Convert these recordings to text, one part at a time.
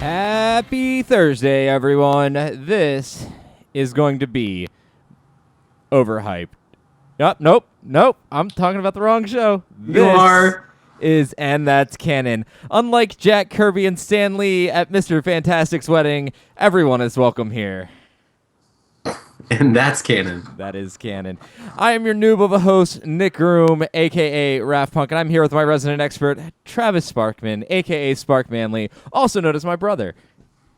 Happy Thursday, everyone. This is going to be overhyped. Nope. I'm talking about the wrong show. You are. And that's Canon. Unlike Jack Kirby and Stan Lee at Mr. Fantastic's wedding, everyone is welcome here. And that's Canon. That is Canon. I am your noob of a host, Nick Groom, a.k.a. Raph Punk, and I'm here with my resident expert, Travis Sparkman, a.k.a. Spark Manley, also known as my brother.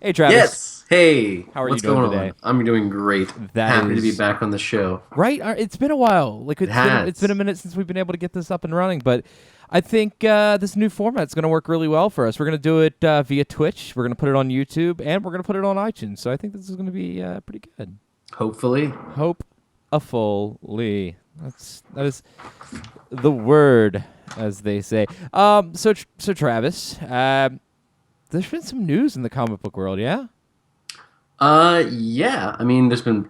Hey, Travis. Yes. Hey. How are What's you doing going today? On? I'm doing great. Happy to be back on the show. Right? It's been a while. It's been a minute since we've been able to get this up and running, but I think this new format's going to work really well for us. We're going to do it via Twitch. We're going to put it on YouTube, and we're going to put it on iTunes. So I think this is going to be pretty good. Hopefully. Hope-a-fully. That is the word, as they say. So Travis, there's been some news in the comic book world, yeah? Yeah. I mean, there's been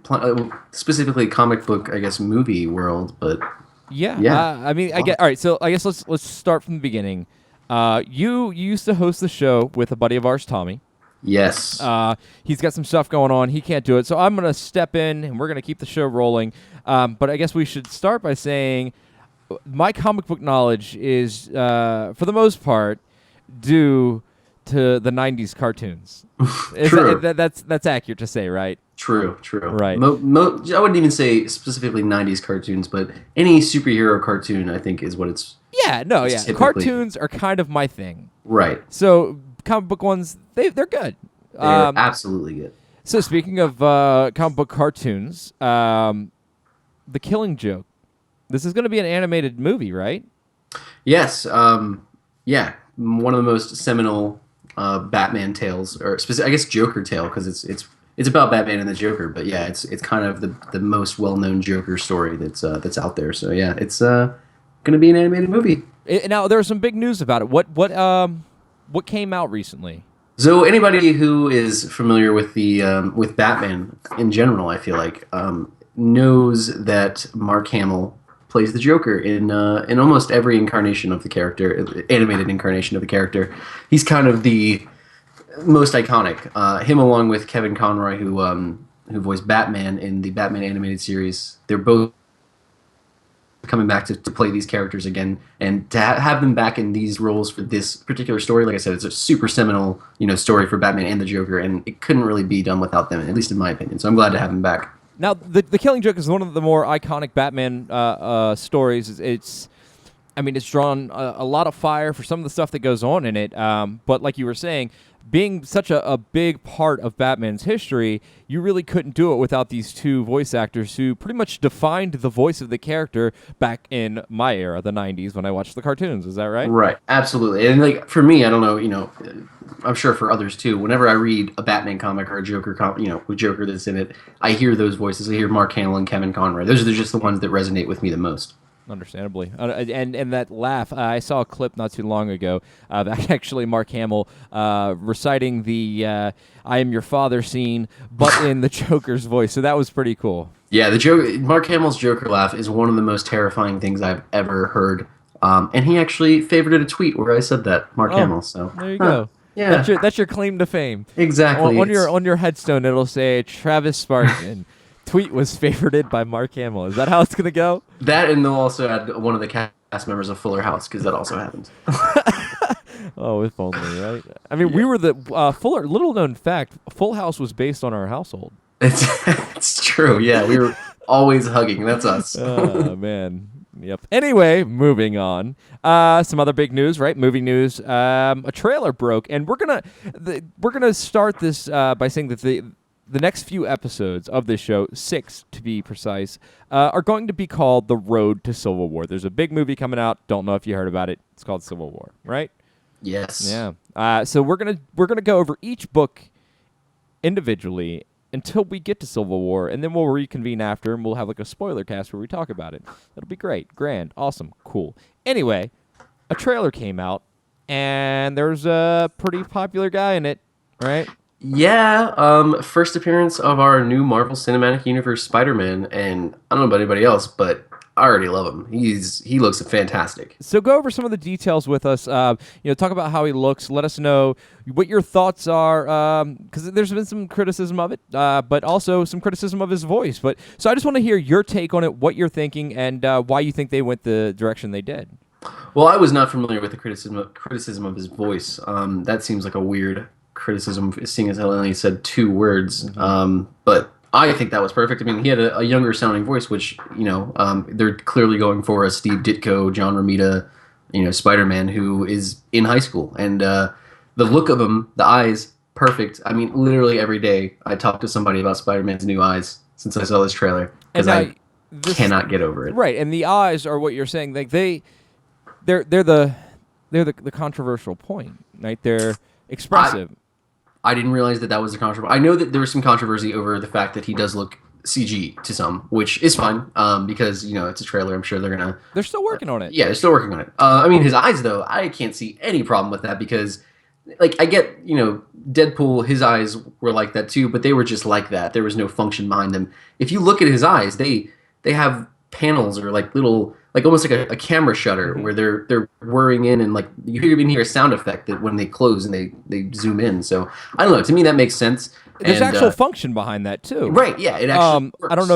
specifically comic book, I guess, movie world, but yeah. Yeah. All right. So I guess let's start from the beginning. You used to host the show with a buddy of ours, Tommy. Yes. He's got some stuff going on. He can't do it. So I'm going to step in, and we're going to keep the show rolling. But I guess we should start by saying my comic book knowledge is, for the most part, due to the 90s cartoons. True. That's accurate to say, right? True. Right. I wouldn't even say specifically 90s cartoons, but any superhero cartoon, I think, is what it's... Yeah, typically. Cartoons are kind of my thing. Right. So comic book ones, they're good. They're absolutely good. So speaking of comic book cartoons, The Killing Joke. This is going to be an animated movie, right? Yes. Yeah. One of the most seminal Batman tales, or I guess Joker tale, because it's about Batman and the Joker. But yeah, it's kind of the most well-known Joker story that's out there. So yeah, it's going to be an animated movie. Now there was some big news about it. What came out recently? So anybody who is familiar with the with Batman in general, I feel like knows that Mark Hamill plays the Joker in almost every incarnation of the character, animated incarnation of the character. He's kind of the most iconic. Him along with Kevin Conroy, who voiced Batman in the Batman animated series. They're both coming back to play these characters again, and to have them back in these roles for this particular story. Like I said, it's a super seminal, story for Batman and the Joker, and it couldn't really be done without them, at least in my opinion. So I'm glad to have them back. Now, the Killing Joke is one of the more iconic Batman stories. It's drawn a lot of fire for some of the stuff that goes on in it. But like you were saying, being such a big part of Batman's history, you really couldn't do it without these two voice actors who pretty much defined the voice of the character back in my era, the 90s, when I watched the cartoons. Is that right? Right, absolutely. And like for me, I don't know, I'm sure for others too, whenever I read a Batman comic or a Joker comic, with Joker that's in it, I hear those voices. I hear Mark Hamill and Kevin Conroy. Those are just the ones that resonate with me the most. Understandably. And that laugh, I saw a clip not too long ago of actually Mark Hamill reciting the I am your father scene, but in the Joker's voice. So that was pretty cool. Yeah, Mark Hamill's Joker laugh is one of the most terrifying things I've ever heard. And he actually favorited a tweet where I said that, Mark Hamill. So there you go. Yeah. That's your claim to fame. Exactly. On your headstone, it'll say Travis Sparkman. Tweet was favorited by Mark Hamill. Is that how it's going to go? That, and they'll also add one of the cast members of Fuller House, because that also happens. Oh, if only, right? I mean, we were the Fuller. Little known fact: Full House was based on our household. It's true. Yeah, we were always hugging. That's us. Oh man. Yep. Anyway, moving on. Some other big news, right? Movie news. A trailer broke, and we're gonna start this by saying that the next few episodes of this show, 6 to be precise, are going to be called The Road to Civil War. There's a big movie coming out. Don't know if you heard about it. It's called Civil War, right? Yes. Yeah. So we're gonna go over each book individually until we get to Civil War, and then we'll reconvene after, and we'll have like a spoiler cast where we talk about it. That'll be great, grand, awesome, cool. Anyway, a trailer came out, and there's a pretty popular guy in it, right? Yeah, first appearance of our new Marvel Cinematic Universe Spider-Man, and I don't know about anybody else, but I already love him. He looks fantastic. So go over some of the details with us. Talk about how he looks. Let us know what your thoughts are, because there's been some criticism of it, but also some criticism of his voice. But so I just want to hear your take on it, what you're thinking, and why you think they went the direction they did. Well, I was not familiar with the criticism of his voice. That seems like a weird criticism, seeing as I only said two words. But I think that was perfect. I mean, he had a younger sounding voice, which they're clearly going for a Steve Ditko, John Romita, Spider-Man who is in high school, and the look of him, the eyes, perfect. I mean, literally every day I talk to somebody about Spider-Man's new eyes since I saw this trailer because I cannot get over it. Right, and the eyes are what you're saying. Like they're the controversial point, right? They're expressive. I didn't realize that was a controversy. I know that there was some controversy over the fact that he does look CG to some, which is fine because it's a trailer. I'm sure they're still working on it. Yeah, they're still working on it. I mean, his eyes though, I can't see any problem with that because, like, I get Deadpool, his eyes were like that too, but they were just like that. There was no function behind them. If you look at his eyes, they have panels or like little, like almost like a camera shutter where they're whirring in, and like you even hear a sound effect that when they close and they zoom in. So I don't know. To me, that makes sense. There's actual function behind that too, right? Yeah, it actually works. I don't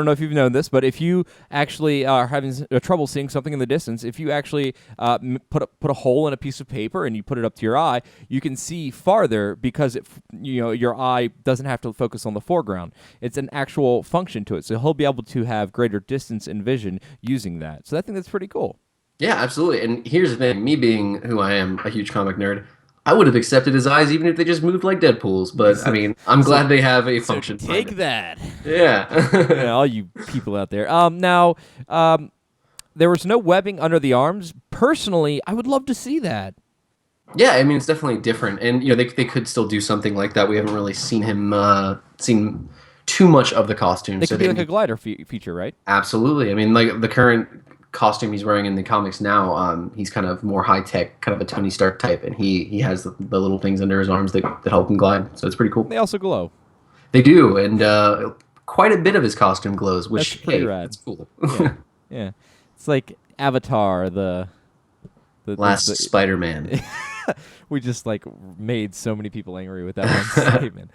know if you've known this, but if you actually are having trouble seeing something in the distance, if you actually put a hole in a piece of paper and you put it up to your eye, you can see farther because your eye doesn't have to focus on the foreground. It's an actual function to it, so he'll be able to have greater distance in vision using that. So I think that's pretty cool. Yeah, absolutely. And here's the thing: me being who I am, a huge comic nerd, I would have accepted his eyes even if they just moved like Deadpool's. But I mean, I'm glad they have a function. Take that. Yeah. Yeah, all you people out there. Now, there was no webbing under the arms. Personally, I would love to see that. Yeah, I mean, it's definitely different, and they could still do something like that. We haven't really seen him seen too much of the costume. It could be like a glider feature, right? Absolutely. I mean, like the current costume he's wearing in the comics now, he's kind of more high tech, kind of a Tony Stark type, and he has the little things under his arms that help him glide. So it's pretty cool. They also glow. They do, and quite a bit of his costume glows, which that's pretty rad. It's cool. Yeah, it's like Avatar, the last Spider-Man. We just made so many people angry with that one statement.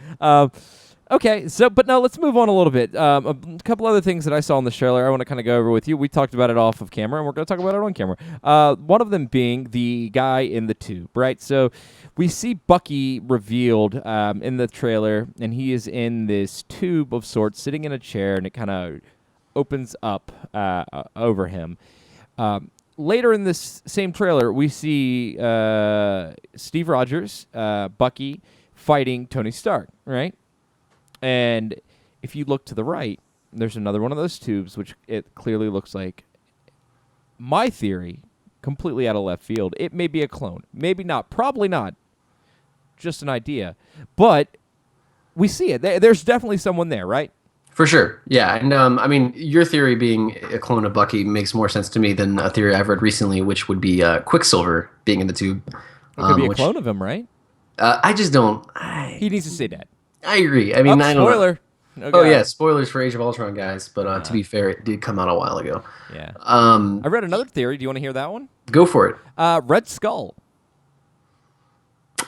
Okay, but now let's move on a little bit. A couple other things that I saw in the trailer I want to kind of go over with you. We talked about it off of camera, and we're going to talk about it on camera. One of them being the guy in the tube, right? So we see Bucky revealed in the trailer, and he is in this tube of sorts, sitting in a chair, and it kind of opens up over him. Later in this same trailer, we see Steve Rogers, Bucky, fighting Tony Stark, right? And if you look to the right, there's another one of those tubes, which it clearly looks like, my theory, completely out of left field. It may be a clone. Maybe not. Probably not. Just an idea. But we see it. There's definitely someone there, right? For sure. Yeah. And I mean, your theory being a clone of Bucky makes more sense to me than a theory I've read recently, which would be Quicksilver being in the tube. It could be a clone of him, right? I just don't. He needs to say that. I agree. I mean, I don't spoiler. know. Oh yeah, spoilers for Age of Ultron, guys. But to be fair, it did come out a while ago. Yeah. I read another theory. Do you want to hear that one? Go for it. Red Skull.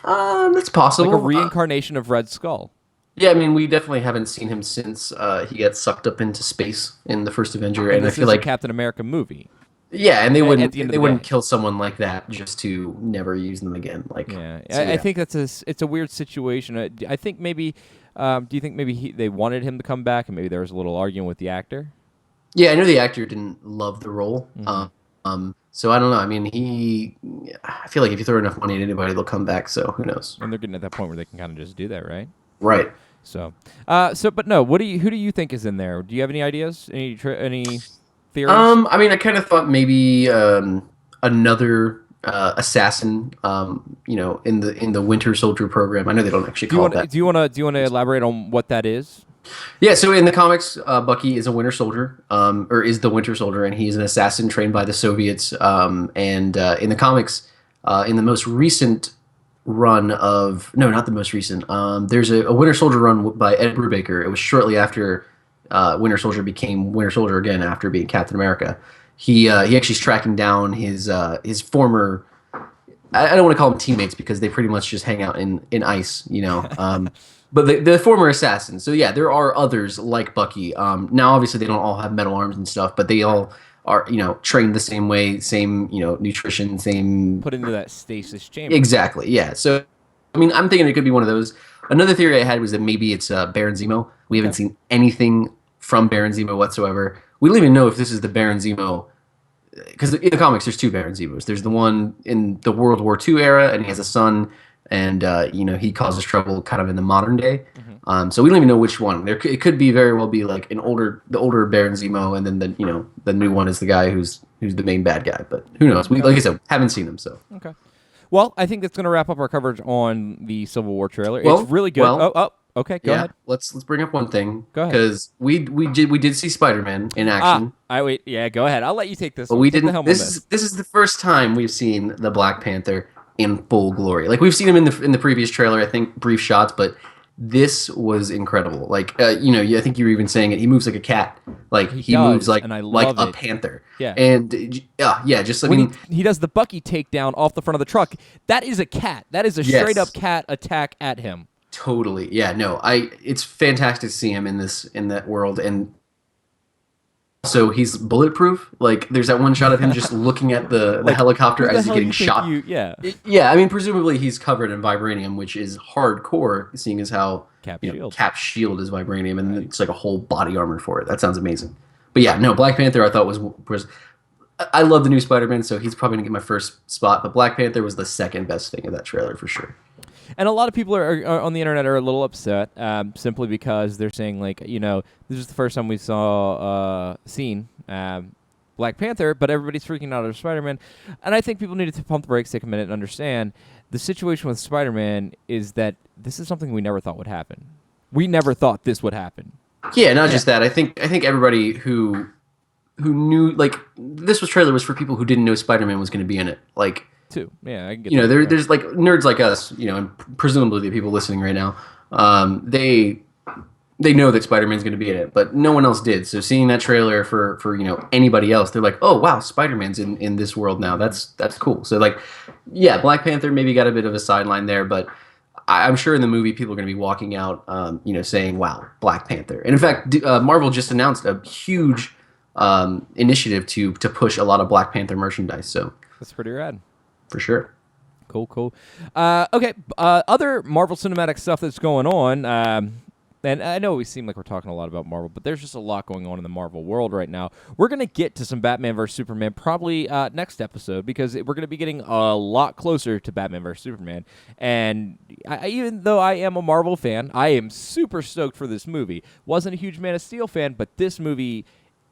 That's possible. Like a reincarnation of Red Skull. Yeah, I mean, we definitely haven't seen him since he gets sucked up into space in the first Avenger, and I feel like a Captain America movie. Yeah, and they wouldn't kill someone like that just to never use them again. I think it's a weird situation. I think maybe. Do you think maybe they wanted him to come back, and maybe there was a little argument with the actor? Yeah, I know the actor didn't love the role. Mm-hmm. So I don't know. I mean, I feel like if you throw enough money at anybody, they'll come back. So who knows? And they're getting at that point where they can kind of just do that, right? Right. But no. Who do you think is in there? Do you have any ideas? Any theories? I mean, I kind of thought maybe another assassin. In the Winter Soldier program. I know they don't actually call it that. Do you want to elaborate on what that is? Yeah. So in the comics, Bucky is a Winter Soldier, or is the Winter Soldier, and he's an assassin trained by the Soviets. And in the comics, in the most recent run of not the most recent. There's a Winter Soldier run by Ed Brubaker. It was shortly after Winter Soldier became Winter Soldier again after being Captain America. He actually is tracking down his former. I don't want to call them teammates because they pretty much just hang out in ice, you know. But the former assassins. So yeah, there are others like Bucky. Now obviously they don't all have metal arms and stuff, but they all are, you know, trained the same way, same, you know, nutrition, same. Put into that stasis chamber. Exactly. Yeah. So I mean, I'm thinking it could be one of those. Another theory I had was that maybe it's Baron Zemo. We haven't seen anything from Baron Zemo whatsoever. We don't even know if this is the Baron Zemo because in the comics there's two Baron Zemos. There's the one in the World War II era, and he has a son, and you know he causes trouble kind of in the modern day. So we don't even know which one. It could be very well be like the older Baron Zemo, and then the new one is the guy who's the main bad guy. But who knows? We like I said haven't seen him. So okay. Well, I think that's going to wrap up our coverage on the Civil War trailer. Well, it's really good. Okay, go ahead. Let's bring up one thing. Go ahead. Because we did see Spider-Man in action. Wait. Yeah, go ahead. I'll let you take this. But we didn't. This is the first time we've seen the Black Panther in full glory. Like we've seen him in the previous trailer, I think brief shots, but this was incredible. Like I think you were even saying it. He moves like a cat. Like he moves like a panther. Yeah. And just when he does the Bucky takedown off the front of the truck, that is a cat. That is a straight up cat attack at him. Totally. Yeah, no. It's fantastic to see him in that world, and so he's bulletproof. Like there's that one shot of him just looking at the helicopter as he's getting shot. Yeah, I mean presumably he's covered in vibranium, which is hardcore, seeing as how Cap's shield is vibranium, and it's like a whole body armor for it. That sounds amazing. But yeah, no, Black Panther I thought was I love the new Spider-Man, so he's probably gonna get my first spot. But Black Panther was the second best thing of that trailer for sure. And a lot of people are on the internet are a little upset simply because they're saying like, this is the first time we seen Black Panther, but everybody's freaking out over Spider-Man. And I think people need to pump the brakes, take a minute, and understand the situation with Spider-Man is that this is something we never thought would happen. We never thought this would happen. Yeah, not just that. I think everybody who knew like this trailer was for people who didn't know Spider-Man was going to be in it. Like. Too. Yeah, I can get there's like nerds like us, and presumably the people listening right now, they know that Spider-Man's going to be in it, but no one else did. So seeing that trailer for anybody else, they're like, oh wow, Spider-Man's in this world now. That's cool. So like, yeah, Black Panther maybe got a bit of a sideline there, but I'm sure in the movie people are going to be walking out, saying, wow, Black Panther. And in fact, Marvel just announced a huge initiative to push a lot of Black Panther merchandise. So that's pretty rad. For sure. Cool. Okay, other Marvel Cinematic stuff that's going on, and I know we seem like we're talking a lot about Marvel, but there's just a lot going on in the Marvel world right now. We're going to get to some Batman vs. Superman probably next episode because we're going to be getting a lot closer to Batman vs. Superman. And even though I am a Marvel fan, I am super stoked for this movie. Wasn't a huge Man of Steel fan, but this movie...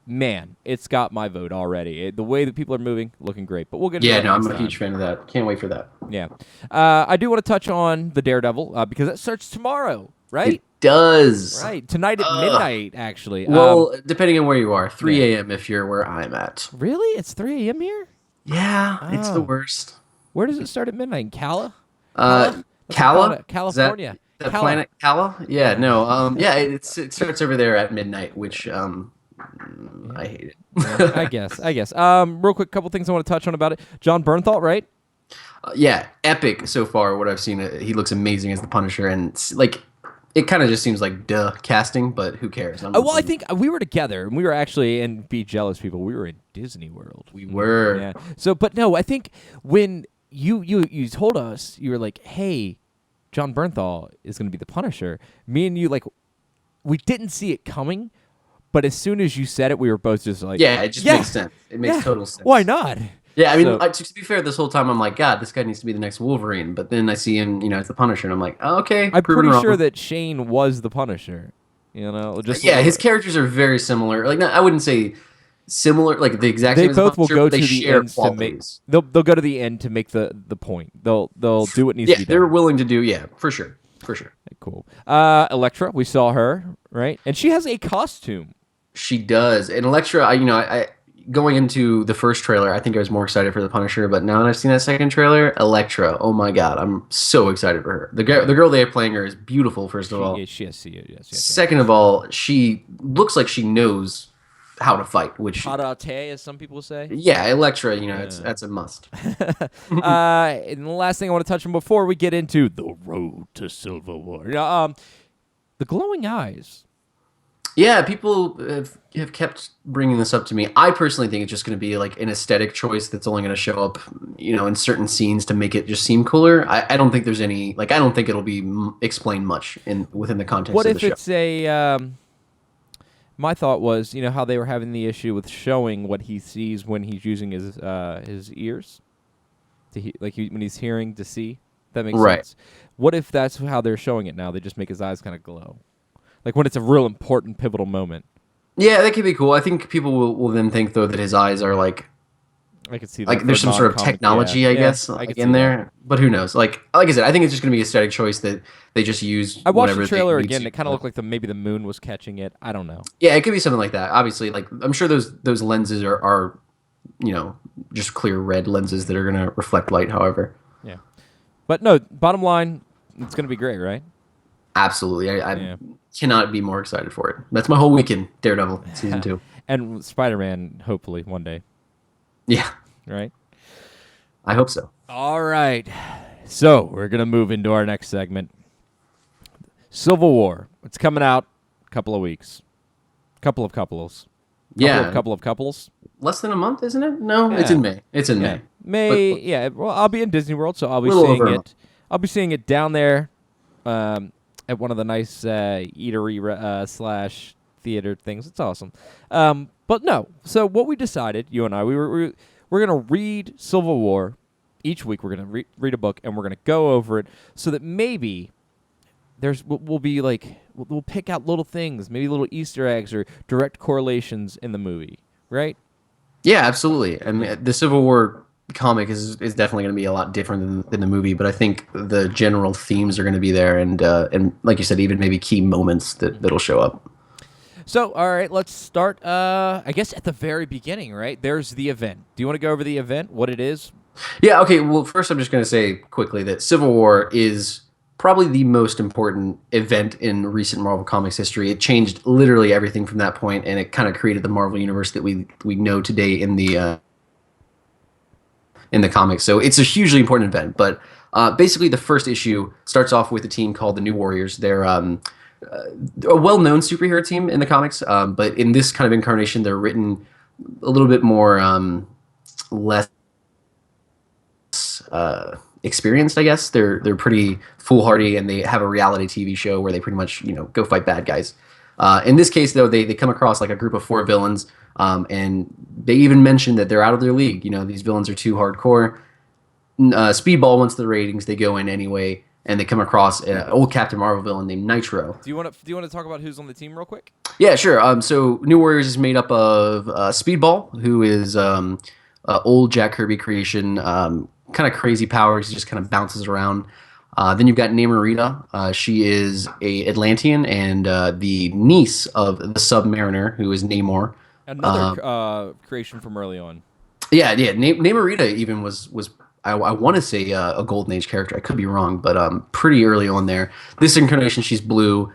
Man, it's got my vote already. The way that people are moving, looking great. But we'll get into that I'm a huge fan of that. Can't wait for that. Yeah. I do want to touch on the Daredevil because that starts tomorrow, right? It does. Right. Tonight at midnight, actually. Well, depending on where you are. 3 a.m. if you're where I'm at. Really? It's 3 a.m. here? Yeah, it's the worst. Where does it start at midnight? In Cala? California. That planet Cala? Yeah, no. It starts over there at midnight, which... I hate it. I guess. Real quick, couple things I want to touch on about it. John Bernthal, right? Epic so far. What I've seen, he looks amazing as the Punisher, and like it kind of just seems like casting, but who cares? I think we were together, and we were actually, and be jealous people, we were in Disney World. We were. Yeah. So, but no, I think when you told us, you were like, hey, John Bernthal is going to be the Punisher. Me and you, like, we didn't see it coming. But as soon as you said it, we were both just like... Yeah, it just makes sense. It makes total sense. Why not? Yeah, I mean, to be fair, this whole time I'm like, God, this guy needs to be the next Wolverine. But then I see him, as the Punisher, and I'm like, oh, okay. I'm pretty sure that Shane was the Punisher. His characters are very similar. Like, I wouldn't say similar, like the exact same. They both will go to the end to make. They'll go to the end to make the point. They'll do what needs to be done. They're willing to do. Yeah, for sure. Cool. Elektra, we saw her, right, and she has a costume. She does, and Elektra, going into the first trailer, I think I was more excited for the Punisher, but now that I've seen that second trailer, Elektra, oh my god, I'm so excited for her. The girl they have playing her is beautiful. First of all, Yes. second of all, she looks like she knows how to fight, which Karate, as some people say. yeah, Elektra, it's Yeah. that's a must. And the last thing I want to touch on before we get into the road to Silver War, the glowing eyes. Yeah, people have kept bringing this up to me. I personally think it's just going to be like an aesthetic choice that's only going to show up, in certain scenes to make it just seem cooler. I don't think there's any I don't think it'll be explained much within the context What of the if show. it's a? My thought was, how they were having the issue with showing what he sees when he's using his ears, when he's hearing to see. That makes Right. sense. What if that's how they're showing it now? They just make his eyes kind of glow, like when it's a real important, pivotal moment. Yeah, that could be cool. I think people will then think though that his eyes are I could see that like there's for some sort of non-comic. technology, I guess, I could in see that. there. But who knows? Like I said, I think it's just going to be a aesthetic choice that they just use. I watched whatever the they trailer need again. to. It kind of looked like maybe the moon was catching it. I don't know. Yeah, it could be something like that. Obviously, like I'm sure those lenses are just clear red lenses that are going to reflect light. However, Yeah, but no. Bottom line, it's going to be great, right? absolutely, I Yeah. cannot be more excited for it. That's my whole weekend. Daredevil season 2. And Spider-Man, hopefully one day, Yeah, right? I hope so. All right. So we're gonna move into our next segment. Civil War. It's coming out a couple of weeks. Couple of couples. Yeah, Couple of couples. less than a month, isn't it? No, it's Yeah. in May. It's in Yeah. May. Yeah. Well, I'll be in Disney World, so I'll be Little seeing over a it. month. I'll be seeing it down there, at one of the nice eatery slash theater things. It's awesome. But no. So what we decided, you and I, we're gonna read Civil War each week. We're gonna read a book and we're gonna go over it so that maybe we'll be like we'll pick out little things, maybe little Easter eggs or direct correlations in the movie, right? Yeah, absolutely. I mean, the Civil War comic is definitely going to be a lot different than the movie, but I think the general themes are going to be there, and like you said, even maybe key moments that'll show up. So, all right, let's start. I guess at the very beginning, right? There's the event. Do you want to go over the event? What it is? Yeah. Okay. Well, first, I'm just going to say quickly that Civil War is probably the most important event in recent Marvel Comics history. It changed literally everything from that point, and it kind of created the Marvel universe that we know today in the comics. So it's a hugely important event. But basically, the first issue starts off with a team called the New Warriors. They're a well-known superhero team in the comics, but in this kind of incarnation, they're written a little bit more less experienced, I guess. They're pretty foolhardy, and they have a reality TV show where they pretty much go fight bad guys. In this case, though, they come across like a group of 4 villains, and they even mention that they're out of their league. These villains are too hardcore. Speedball wants the ratings. They go in anyway, and they come across an old Captain Marvel villain named Nitro. Do you want to talk about who's on the team real quick? Yeah, sure. So New Warriors is made up of Speedball, who is old Jack Kirby creation, kind of crazy powers. He just kind of bounces around. Then you've got Namorita. She is a Atlantean and the niece of the Submariner, who is Namor. Another creation from early on. Yeah. Namorita even was I want to say a Golden Age character. I could be wrong, but pretty early on there. This incarnation, she's blue.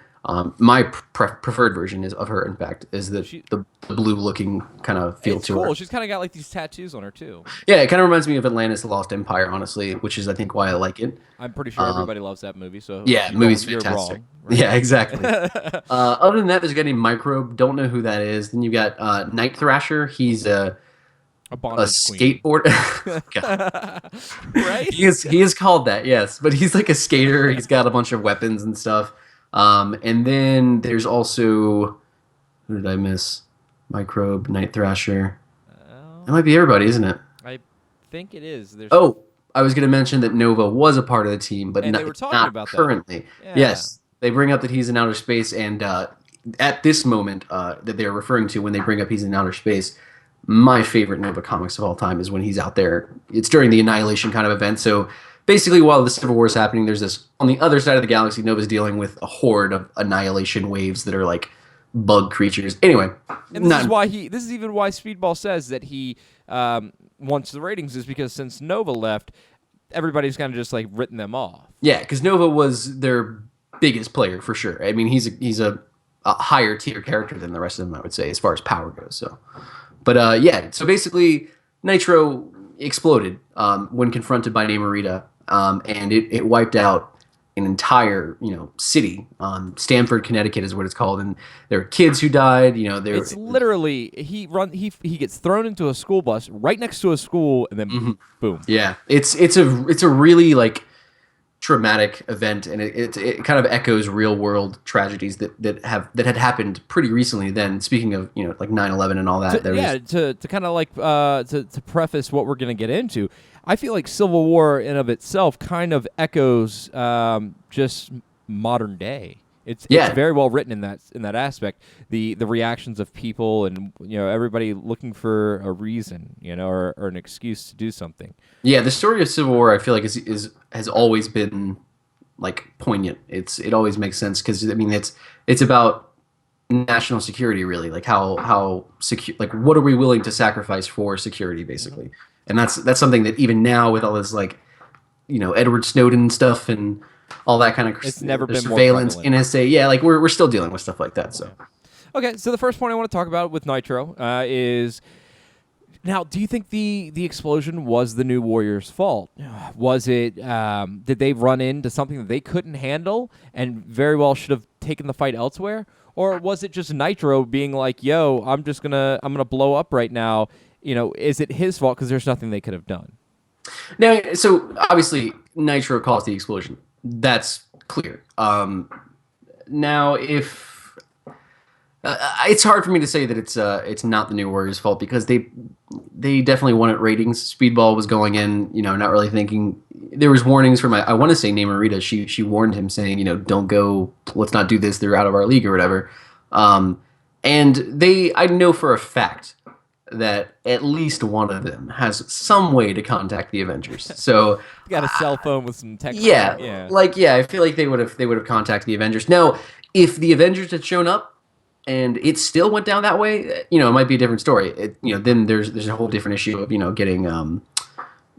My preferred version is of her. In fact, is the blue-looking kind of feel to her. It's cool. She's kind of got like these tattoos on her too. Yeah, it kind of reminds me of Atlantis: The Lost Empire, honestly, which is I think why I like it. I'm pretty sure everybody loves that movie. So yeah, the movie's fantastic. You're wrong, right? Yeah, exactly. Other than that, there's a guy named Microbe. Don't know who that is. Then you got Night Thrasher. He's a skateboard. Right? He is called that, yes, but he's like a skater. He's got a bunch of weapons and stuff. And then there's also, who did I miss? Microbe, Night Thrasher. That might be everybody, isn't it? I think it is. I was going to mention that Nova was a part of the team, but they were talking not about that. currently. Yeah. Yes, they bring up that he's in outer space, and at this moment that they're referring to when they bring up he's in outer space, my favorite Nova comics of all time is when he's out there. It's during the Annihilation kind of event, so basically, while the Civil War is happening, there's this on the other side of the galaxy. Nova's dealing with a horde of annihilation waves that are like bug creatures. Anyway, And this is even why Speedball says that he wants the ratings, is because since Nova left, everybody's kind of just like written them off. Yeah, because Nova was their biggest player for sure. I mean, he's a higher tier character than the rest of them, I would say, as far as power goes. So, but yeah, so basically, Nitro exploded when confronted by Namorita, and it wiped out an entire city. Stamford, Connecticut is what it's called, and there are kids who died. It's literally he gets thrown into a school bus right next to a school, and then boom. Yeah, it's a really like traumatic event, and it kind of echoes real world tragedies that had happened pretty recently. Then speaking of like 9/11 and all that, to kind of like to preface what we're gonna get into, I feel like Civil War in of itself kind of echoes just modern day. It's very well written in that aspect. The reactions of people and everybody looking for a reason, or an excuse to do something. Yeah, the story of Civil War I feel like has always been like poignant. It always makes sense because I mean it's about national security really, like how secure, like what are we willing to sacrifice for security basically. And that's something that even now with all this like Edward Snowden stuff and all that kind of it's never been surveillance, more NSA. Yeah, like we're still dealing with stuff like that. So, okay. So the first point I want to talk about with Nitro is now. Do you think the explosion was the New Warriors' fault? Was it? Did they run into something that they couldn't handle and very well should have taken the fight elsewhere? Or was it just Nitro being like, "Yo, I'm gonna blow up right now"? Is it his fault because there's nothing they could have done? Now, so obviously Nitro caused the explosion. That's clear. Now, if it's hard for me to say that it's not the New Warriors' fault because they definitely wanted ratings. Speedball was going in, not really thinking. There was warnings from I want to say Namorita. She warned him saying, don't go. Let's not do this. They're out of our league or whatever. And I know for a fact that at least one of them has some way to contact the Avengers. So you got a cell phone with some text. Yeah. I feel like they would have contacted the Avengers. Now, if the Avengers had shown up and it still went down that way, it might be a different story. Then there's a whole different issue of getting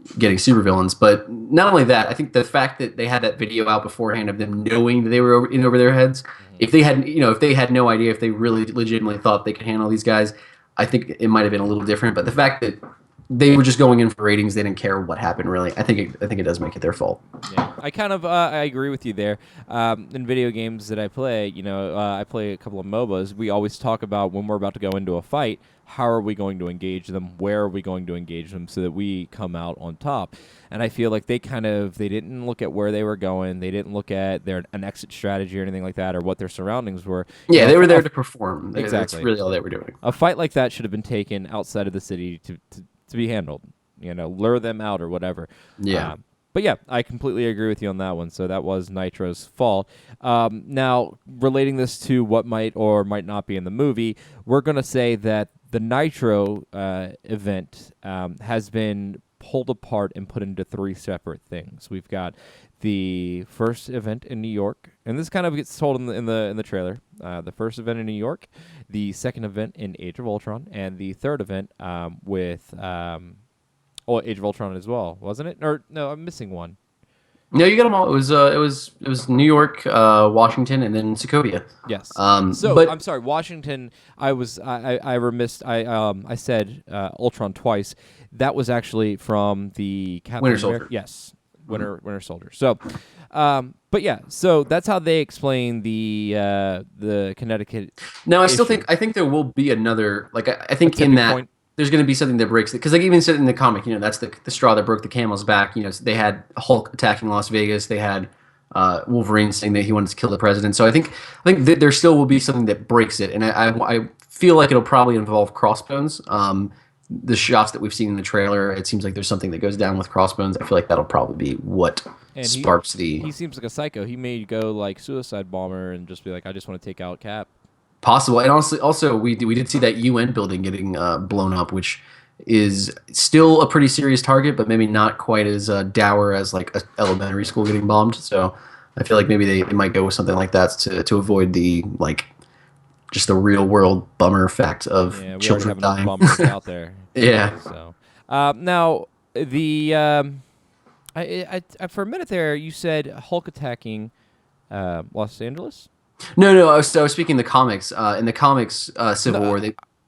supervillains. But not only that, I think the fact that they had that video out beforehand of them knowing that they were over their heads. If they had no idea, if they really legitimately thought they could handle these guys, I think it might have been a little different, but the fact that they were just going in for ratings, they didn't care what happened really. I think it does make it their fault. Yeah, I kind of I agree with you there. In video games that I play, I play a couple of MOBAs. We always talk about when we're about to go into a fight, how are we going to engage them? Where are we going to engage them so that we come out on top? And I feel like they didn't look at where they were going. They didn't look at an exit strategy or anything like that, or what their surroundings were. Yeah, they were there to perform. Exactly. That's really all they were doing. A fight like that should have been taken outside of the city to be handled. Lure them out or whatever. Yeah. But yeah, I completely agree with you on that one. So that was Nitro's fault. Now, relating this to what might or might not be in the movie, we're going to say that the Nitro event has been pulled apart and put into three separate things. We've got the first event in New York, and this kind of gets told in the trailer. The first event in New York, the second event in Age of Ultron, and the third event with Age of Ultron as well, wasn't it? Or no, I'm missing one. No, you got them all. It was New York, Washington, and then Sokovia. Yes. I'm sorry, Washington. I remissed. I said Ultron twice. That was actually from the Captain Winter Soldier. Yes, Winter Soldier. So, but yeah, so that's how they explain the Connecticut. No, I think there will be another. Like I think in that. Point. There's going to be something that breaks it. Because like even said in the comic, that's the straw that broke the camel's back. They had Hulk attacking Las Vegas. They had Wolverine saying that he wanted to kill the president. So I think that there still will be something that breaks it. And I feel like it'll probably involve Crossbones. The shots that we've seen in the trailer, it seems like there's something that goes down with Crossbones. I feel like that'll probably be what sparks the... He seems like a psycho. He may go like suicide bomber and just be like, I just want to take out Cap. Possible, and also we did see that UN building getting blown up, which is still a pretty serious target, but maybe not quite as dour as like an elementary school getting bombed. So I feel like maybe they might go with something like that to avoid the like just the real world bummer effect of Yeah, we already children have enough dying. bummers out there. Yeah. So now the for a minute there, you said Hulk attacking Los Angeles. No. I was speaking the comics. In the comics, No, Civil War,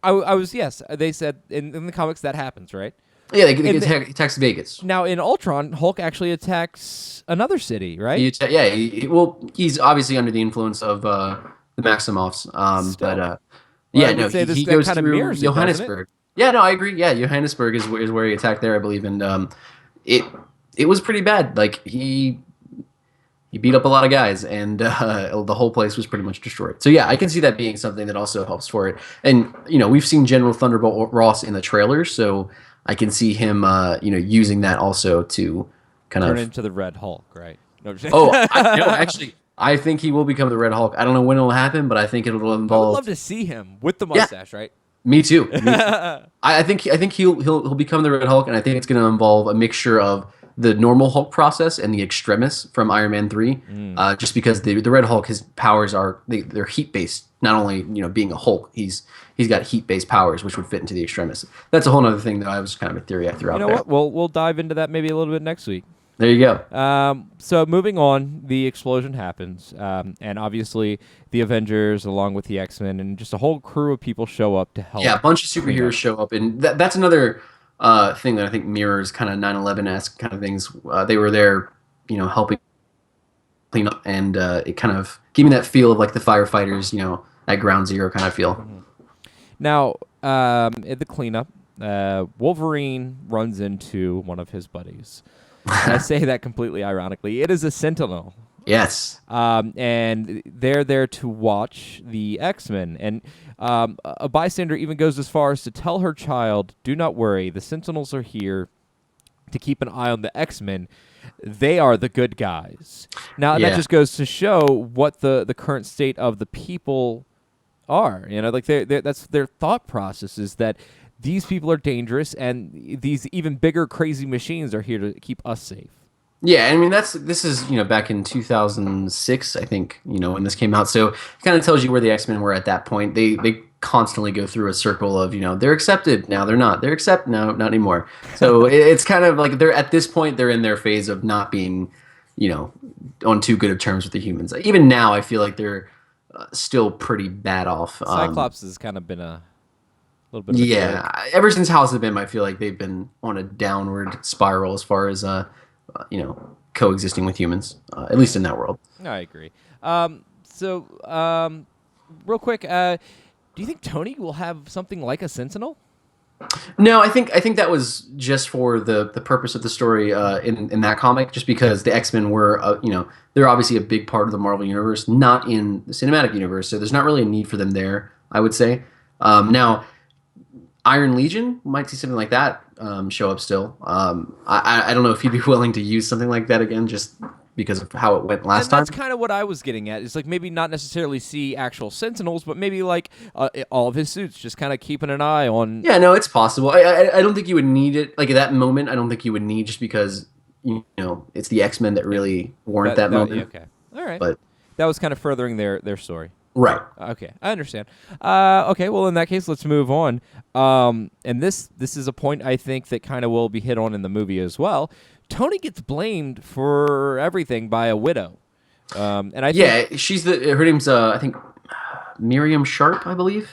I was yes. They said in the comics that happens, right? they In the, attacks Vegas. now in Ultron, Hulk actually attacks another city, right? He's obviously under the influence of the Maximoffs. Still, but I Yeah, would no, say this he that goes kind of through mirrors it, doesn't it? Johannesburg. Yeah, no, I agree. Yeah, Johannesburg is where he attacked there, I believe, and it it was pretty bad. Like he beat up a lot of guys, and the whole place was pretty much destroyed. So yeah, I can see that being something that also helps for it. And we've seen General Thunderbolt Ross in the trailers, so I can see him using that also to kind Turn of. into the Red Hulk, right? No, I'm just Oh, no, actually, I think he will become the Red Hulk. I don't know when it'll happen, but I think it'll I would love involve. to see him with the Yeah, mustache, right? me too. Me too. I think he'll become the Red Hulk, and I think it's going to involve a mixture of the normal Hulk process and the Extremis from Iron Man 3. Just because the Red Hulk, his powers they're heat based. Not only being a Hulk, he's got heat based powers, which would fit into the Extremis. That's a whole other thing that I was kind of a theory I threw You out know there. what? We'll dive into that maybe a little bit next week. There you go. So moving on, the explosion happens, and obviously the Avengers, along with the X-Men, and just a whole crew of people show up to help. Yeah, a bunch of clean superheroes up. show up, and that's another thing that I think mirrors kind of 9/11 esque kind of things. They were there, helping clean up, and it kind of gave me that feel of like the firefighters, at Ground Zero kind of feel. Now, at the cleanup, Wolverine runs into one of his buddies. And I say that completely ironically. It is a Sentinel. Yes. And they're there to watch the X-Men. And a bystander even goes as far as to tell her child, do not worry, the Sentinels are here to keep an eye on the X-Men. They are the good guys. Now, that Yeah. just goes to show what the current state of the people are. Like that's their thought process is that these people are dangerous, and these even bigger crazy machines are here to keep us safe. Yeah, I mean this is back in 2006, I think, when this came out. So it kind of tells you where the X-Men were at that point. They constantly go through a circle of they're accepted, now they're not, they're accepted, now not anymore. So it's kind of like they're at this point they're in their phase of not being on too good of terms with the humans. Even now, I feel like they're still pretty bad off. Cyclops has kind of been a little bit of a Yeah, joke. ever since House of M, I feel like they've been on a downward spiral as far as coexisting with humans, at least in that world. I agree. Real quick, do you think Tony will have something like a Sentinel? No, I think that was just for the purpose of the story in that comic, just because the X-Men were they're obviously a big part of the Marvel universe, not in the cinematic universe, so there's not really a need for them there, I would say. Now, Iron Legion might see something like that show up still. I don't know if he'd be willing to use something like that again, just because of how it went last And time. that's kind of what I was getting at. It's like maybe not necessarily see actual Sentinels, but maybe like all of his suits, just kind of keeping an eye on. Yeah, no, it's possible. I don't think you would need it like at that moment. I don't think you would need just because it's the X-Men that really warrant that moment. Yeah, okay, all right. But That was kind of furthering their story. right. Okay, I understand. Okay, well in that case, let's move on. And this is a point I think that kind of will be hit on in the movie as well. Tony gets blamed for everything by a widow, and I think, Yeah, her name's I think Miriam Sharp, I believe.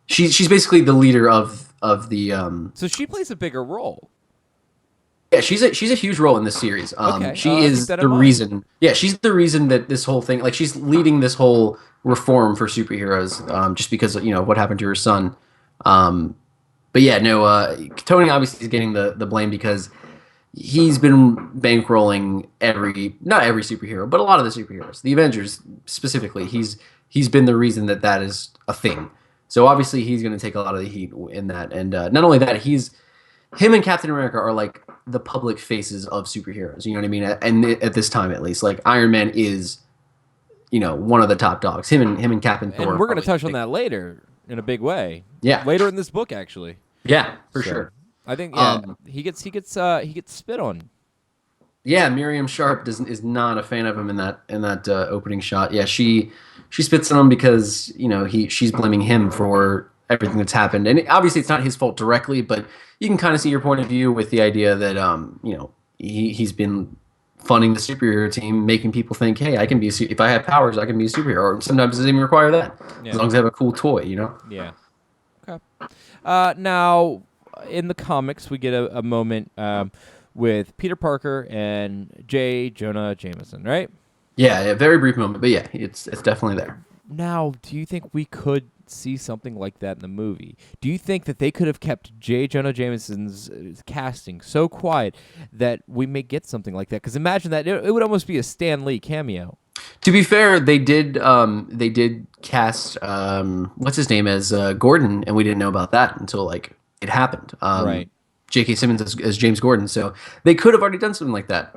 She's basically the leader of the so she plays a bigger role. yeah, she's a huge role in this series. Okay, She I'll keep is that the in mind. reason. Yeah, she's the reason that this whole thing, like, she's leading this whole reform for superheroes. Just because of, what happened to her son. But yeah, no. Tony obviously is getting the blame because he's been bankrolling not every superhero, but a lot of the superheroes, the Avengers specifically. He's been the reason that is a thing. So obviously he's going to take a lot of the heat in that. And not only that, him and Captain America are like the public faces of superheroes. You know what I mean? And at this time, at least, like Iron Man is, one of the top dogs. Him and Captain Thor. And we're going to probably touch on that later in a big way. Yeah. Later in this book, actually. Yeah, for So, sure. I think he gets spit on. Yeah, Miriam Sharp is not a fan of him in that opening shot. Yeah, she she spits on him because she's blaming him for everything that's happened, and obviously it's not his fault directly, but you can kind of see your point of view with the idea that he's been funding the superhero team, making people think, hey, I can be if I have powers, I can be a superhero. Or sometimes it doesn't even require that, as long as I have a cool toy. Yeah. Okay. Now, in the comics, we get a moment with Peter Parker and J. Jonah Jameson, right? Yeah, a very brief moment, but yeah, it's definitely there. Now, do you think we could see something like that in the movie? Do you think that they could have kept J. Jonah Jameson's casting so quiet that we may get something like that? Because imagine that it would almost be a Stan Lee cameo. To be fair, they did cast what's his name as Gordon, and we didn't know about that until like it happened. Right. J.K. Simmons as James Gordon, so they could have already done something like that.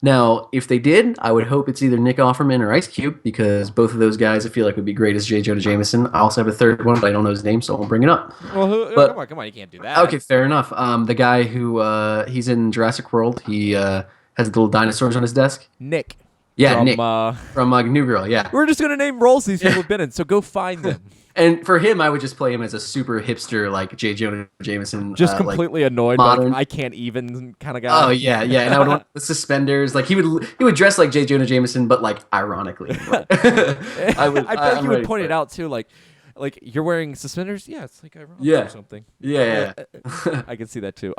Now, if they did, I would hope it's either Nick Offerman or Ice Cube, because both of those guys I feel like would be great as J. Jonah Jameson. I also have a third one, but I don't know his name, so I won't bring it up. Well, come on, you can't do that. Okay, fair enough. The guy who he's in Jurassic World, he has little dinosaurs on his desk. Nick. Yeah, Nick from New Girl. Yeah, we're just gonna name roles these people have been in, so go find them. And for him, I would just play him as a super hipster, like J. Jonah Jameson. Just completely annoyed, like, I can't even kind of guy. Oh, yeah. And I would want the suspenders. Like, he would dress like J. Jonah Jameson, but, like, ironically. I feel like he would point it out, too, like, you're wearing suspenders? Yeah, it's like ironic or something. Yeah. I can see that, too.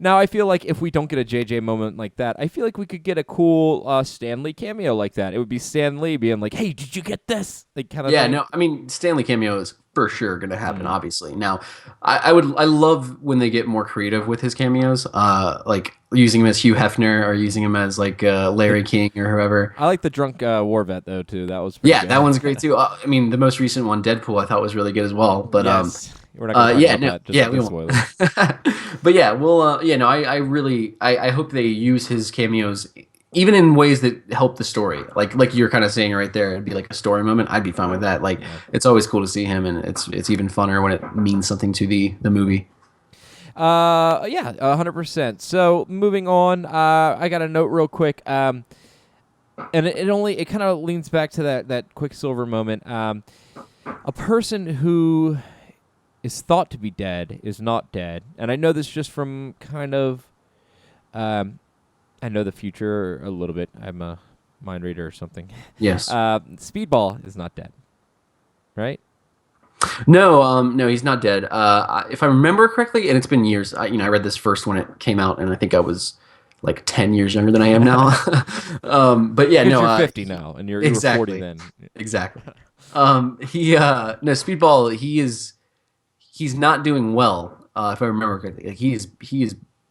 Now, I feel like if we don't get a JJ moment like that, I feel like we could get a cool Stan Lee cameo like that. It would be Stan Lee being like, hey, did you get this? Like, kind of thing. No, I mean, Stan Lee cameo is for sure going to happen, obviously. Now, I love when they get more creative with his cameos, like using him as Hugh Hefner or using him as, like, Larry King or whoever. I like the drunk war vet, though, too. That was pretty good. That one's great, too. I mean, the most recent one, Deadpool, I thought was really good as well. But, yes. We're not gonna talk about that, we won't. But yeah, we'll. I hope they use his cameos even in ways that help the story. Like you're kind of saying right there, it'd be like a story moment. I'd be fine with that. Like it's always cool to see him, and it's even funner when it means something to the movie. 100%. So moving on, I got a note real quick. And it kind of leans back to that Quicksilver moment. A person who is thought to be dead is not dead. And I know this just from kind of, I know the future a little bit. I'm a mind reader or something. Yes. Speedball is not dead, right? No, he's not dead. If I remember correctly, and it's been years, I read this first when it came out, and I think I was like 10 years younger than I am now. But yeah, no. You're 50 now, and you're 40 then. Exactly. Speedball, he's not doing well, if I remember correctly. Like he is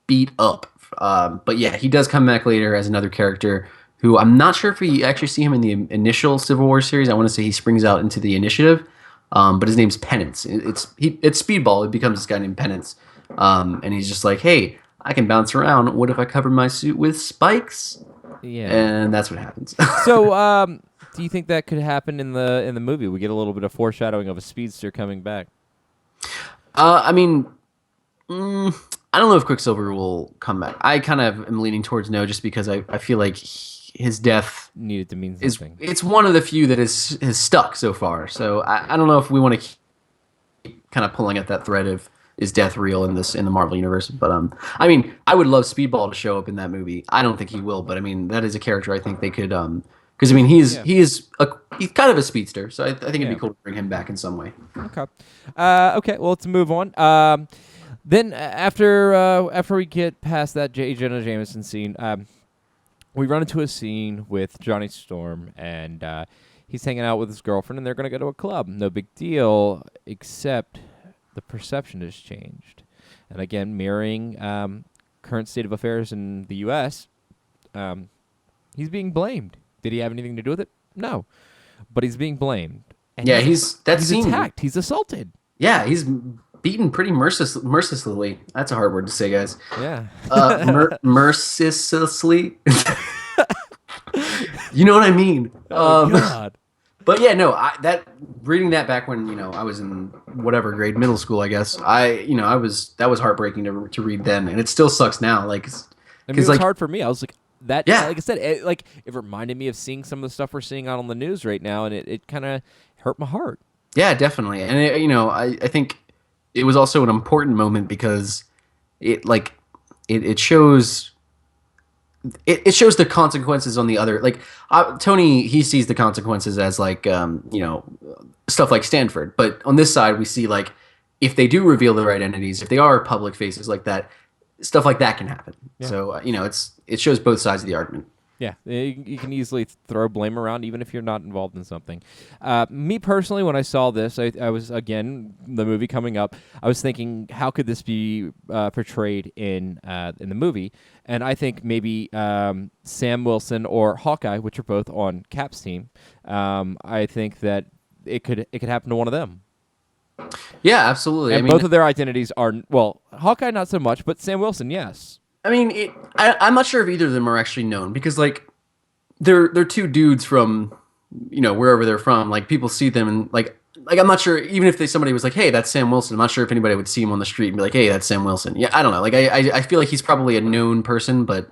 beat up. But yeah, he does come back later as another character who I'm not sure if we actually see him in the initial Civil War series. I want to say he springs out into the Initiative, but his name's Penance. It's Speedball. It becomes this guy named Penance, and he's just like, hey, I can bounce around. What if I covered my suit with spikes? Yeah, and that's what happens. So, do you think that could happen in the movie? We get a little bit of foreshadowing of a speedster coming back. I mean, I don't know if Quicksilver will come back. I kind of am leaning towards no, just because I feel like his death needed to mean something. It's one of the few that has stuck so far. So I don't know if we want to keep kind of pulling at that thread of is death real in the Marvel universe. But I mean, I would love Speedball to show up in that movie. I don't think he will, but I mean, that is a character I think they could because I mean he's kind of a speedster, so I think it'd be cool to bring him back in some way. Okay. Okay. Well, let's move on. Then after we get past that J. Jonah Jameson scene, we run into a scene with Johnny Storm, and he's hanging out with his girlfriend, and they're going to go to a club. No big deal, except the perception has changed. And again, mirroring current state of affairs in the U.S., he's being blamed. Did he have anything to do with it? No. But he's being blamed. And he's attacked. He's assaulted. Yeah, he's beaten pretty mercilessly. That's a hard word to say, guys. Yeah. Mercilessly. You know what I mean? Oh, God. But yeah, no. Reading that back when I was in whatever grade, middle school, I guess. That was heartbreaking to read then, and it still sucks now. Like, I mean, it was hard for me. I was like, that, Yeah. like I said, it reminded me of seeing some of the stuff we're seeing out on the news right now, and it kind of hurt my heart. Yeah, definitely. And I think it was also an important moment because it like it shows it shows the consequences on the other like Tony he sees the consequences as like stuff like Stanford, but on this side we see like if they do reveal their identities, if they are public faces like that, stuff like that can happen. Yeah. So it shows both sides of the argument. Yeah, you can easily throw blame around even if you're not involved in something. Me personally, when I saw this, I was, again, the movie coming up, I was thinking, how could this be portrayed in the movie? And I think maybe Sam Wilson or Hawkeye, which are both on Cap's team, I think that it could happen to one of them. Yeah, absolutely. And both of their identities are, well, Hawkeye not so much, but Sam Wilson, yes. I mean, I'm not sure if either of them are actually known because, like, they're two dudes from, wherever they're from. Like, people see them and like I'm not sure even if somebody was like, "Hey, that's Sam Wilson." I'm not sure if anybody would see him on the street and be like, "Hey, that's Sam Wilson." Yeah, I don't know. Like, I feel like he's probably a known person, but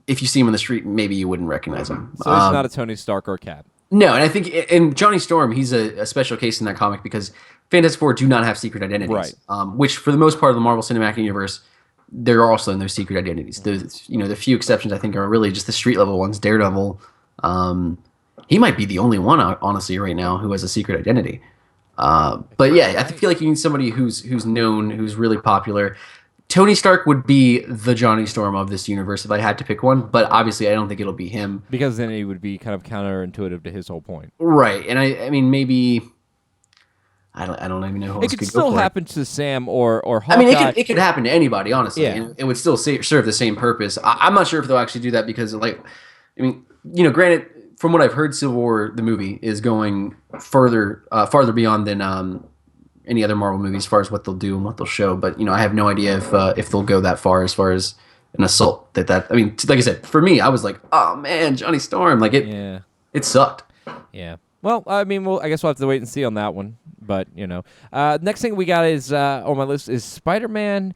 if you see him on the street, maybe you wouldn't recognize him. So he's not a Tony Stark or Cap. No, and I think in Johnny Storm, he's a special case in that comic because Fantastic Four do not have secret identities, right? Which for the most part of the Marvel Cinematic Universe, there are also no secret identities. The few exceptions I think are really just the street level ones. Daredevil, he might be the only one honestly right now who has a secret identity. But yeah, I feel like you need somebody who's known, who's really popular. Tony Stark would be the Johnny Storm of this universe if I had to pick one, but obviously I don't think it'll be him because then he would be kind of counterintuitive to his whole point, right? And I mean maybe. I don't even know who else it could go still for happen to Sam or Hawkeye. I mean, it could happen to anybody, honestly. Yeah. And it would still serve the same purpose. I'm not sure if they'll actually do that because, like, I mean, granted, from what I've heard, Civil War the movie is going farther beyond than any other Marvel movie as far as what they'll do and what they'll show. But I have no idea if they'll go that far as an assault. I mean, like I said, for me, I was like, oh man, Johnny Storm, like it. Yeah. It sucked. Yeah. Well, I mean, I guess we'll have to wait and see on that one. But, next thing we got is on my list is Spider-Man.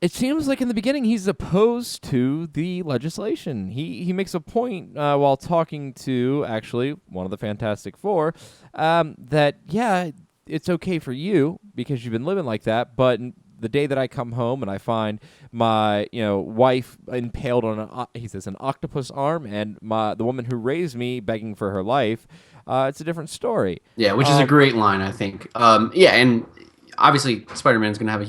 It seems like in the beginning he's opposed to the legislation. He makes a point while talking to, actually, one of the Fantastic Four, that, yeah, it's okay for you because you've been living like that, but the day that I come home and I find my wife impaled on an octopus arm and the woman who raised me begging for her life, it's a different story. Yeah, which is a great line, I think. Yeah, and obviously Spider-Man's going to have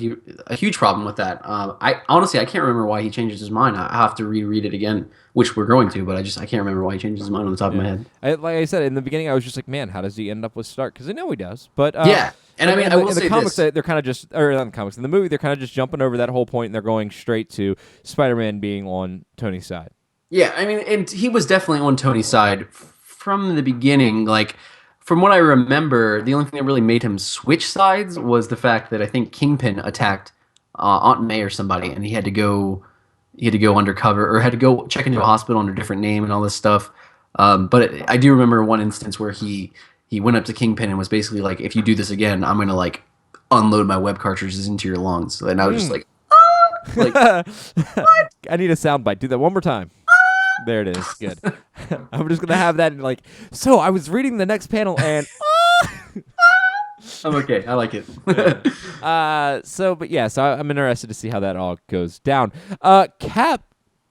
a huge problem with that. I can't remember why he changes his mind. I have to reread it again, which we're going to, but I can't remember why he changes his mind on the top of my head. Like I said in the beginning, I was just like, man, how does he end up with Stark? Because I know he does, but yeah. And I mean, I will in say the comics, this. they're kind of just, or not in the comics, in the movie, they're kind of just jumping over that whole point, and they're going straight to Spider-Man being on Tony's side. Yeah, I mean, and he was definitely on Tony's side from the beginning. Like, from what I remember, the only thing that really made him switch sides was the fact that I think Kingpin attacked Aunt May or somebody, and he had to go undercover or had to go check into a hospital under a different name and all this stuff. But I do remember one instance where he went up to Kingpin and was basically like, "If you do this again, I'm gonna like unload my web cartridges into your lungs." And I was just like, "Ah!" What? I need a soundbite. Do that one more time. There it is. Good. I'm just gonna have that like. So I was reading the next panel and. I'm okay. I like it. So I'm interested to see how that all goes down. Cap.